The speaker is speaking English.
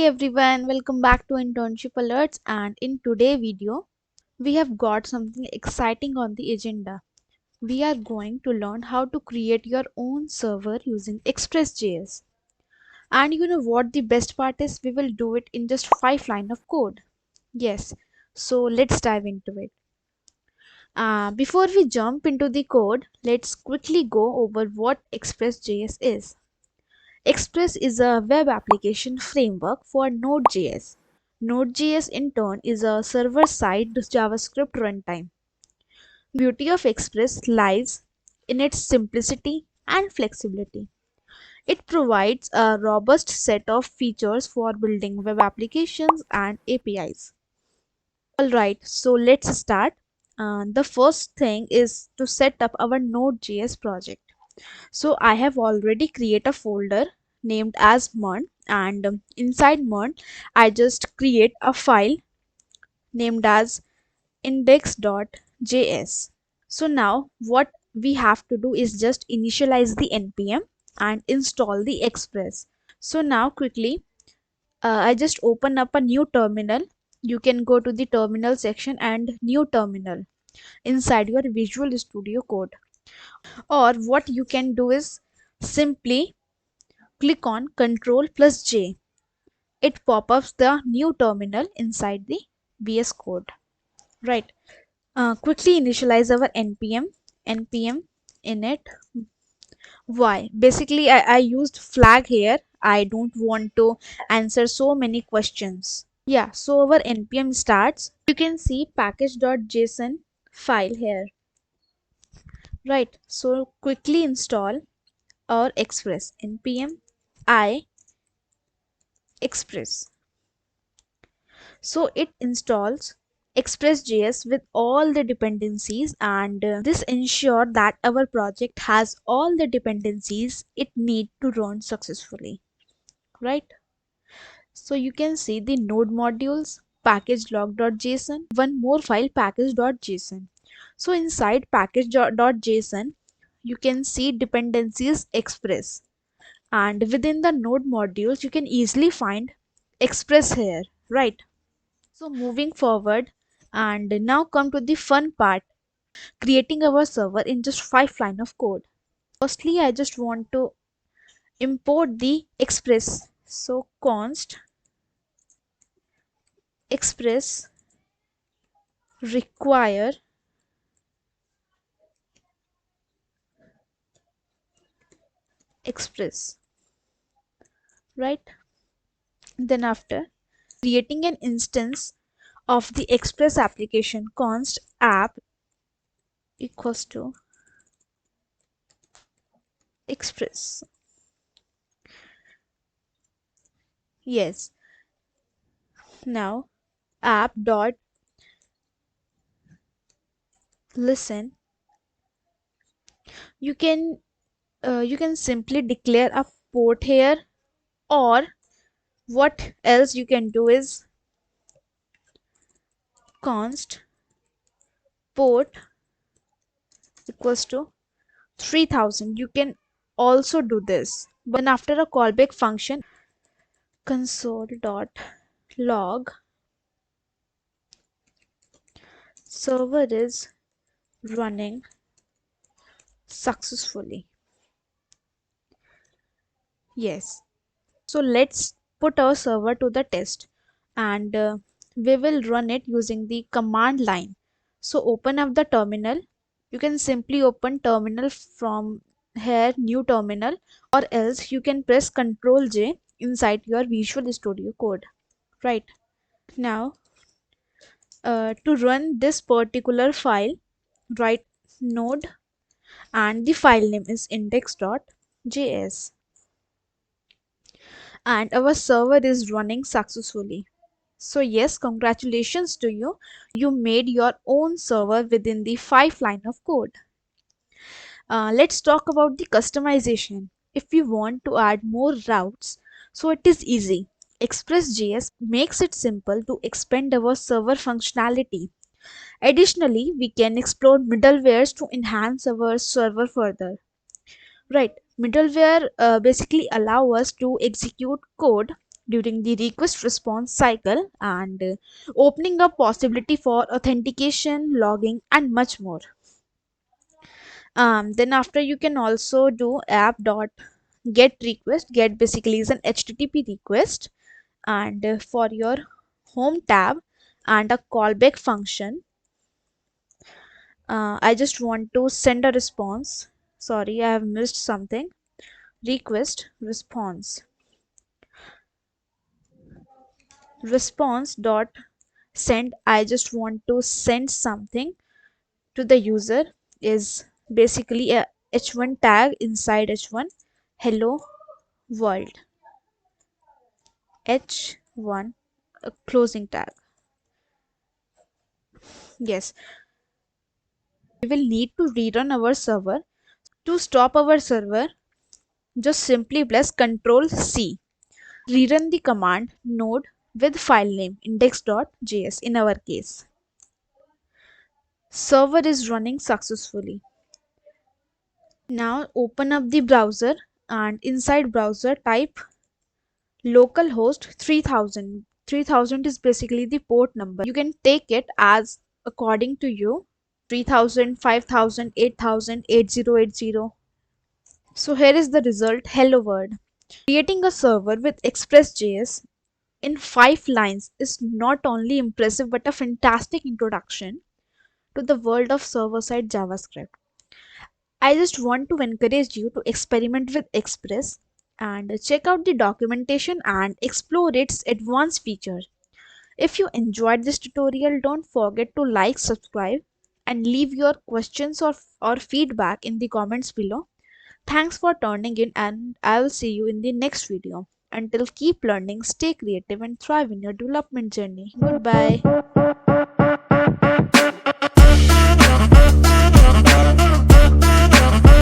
Hey everyone, welcome back to Internship Alerts, and in today's video we have got something exciting on the agenda. We are going to learn how to create your own server using Express.Js. And you know what the best part is? We will do it in just 5 lines of code. Yes, so let's dive into it. Before we jump into the code, let's quickly go over what Express.Js is. Express is a web application framework for Node.js. Node.js in turn is a server-side JavaScript runtime. The beauty of Express lies in its simplicity and flexibility. It provides a robust set of features for building web applications and APIs. Alright, so let's start. The first thing is to set up our Node.js project. So I have already created a folder named as MERN, and inside MERN I just create a file named as index.js. So now what we have to do is just initialize the npm and install the Express. So now quickly I just open up a new terminal. You can go to the terminal section and new terminal inside your Visual Studio Code, or what you can do is simply click on Ctrl plus J. It pop-ups the new terminal inside the VS Code. Right. Quickly initialize our npm init. Why? Basically, I used flag here. I don't want to answer so many questions. Yeah, so our npm starts. You can see package.json file here. Right. So quickly install our Express npm I Express. So it installs Express.js with all the dependencies, and this ensure that our project has all the dependencies it need to run successfully, right? So you can see the node modules, package log.json, one more file package.json. So inside package.json you can see dependencies Express, and within the node modules you can easily find Express here, right? So moving forward, and now come to the fun part, creating our server in just 5 lines of code. Firstly, I just want to import the Express. So const Express require Express, right? Then after creating an instance of the Express application, const app equals to Express. Yes. Now app dot listen. You can simply declare a port here, or what else you can do is const port equals to 3000. You can also do this, but then after a callback function, console dot log server is running successfully. Yes, so let's put our server to the test, and we will run it using the command line. So open up the terminal. You can simply open terminal from here, new terminal, or else you can press Ctrl J inside your Visual Studio Code. Right. Now to run this particular file, write node, and the file name is index.js, and our server is running successfully. So yes, congratulations to you. You made your own server within the 5 line of code. Let's talk about the customization. If we want to add more routes, so it is easy. Express.js makes it simple to expand our server functionality. Additionally, we can explore middlewares to enhance our server further. Right, middleware basically allow us to execute code during the request response cycle and opening up possibility for authentication, logging and much more. Then after you can also do app dot get request. Get basically is an HTTP request and for your home tab and a callback function. I just want to send a response. Sorry, I have missed something. Request response. Response dot send. I just want to send something to the user is basically a h1 tag inside h1. Hello world. H1 a closing tag. Yes, we will need to rerun our server. To stop our server, just simply press Ctrl C. Rerun the command node with file name index.js in our case. Server is running successfully. Now open up the browser and inside browser type localhost 3000. 3000 is basically the port number. You can take it as according to you. 3000, 5000, 8000, 8080. So here is the result. Hello world. Creating a server with Express.Js in 5 lines is not only impressive but a fantastic introduction to the world of server-side JavaScript. I just want to encourage you to experiment with Express and check out the documentation and explore its advanced features. If you enjoyed this tutorial, don't forget to like, subscribe and leave your questions or feedback in the comments below. Thanks for turning in and I will see you in the next video. Until keep learning, stay creative and thrive in your development journey. Goodbye.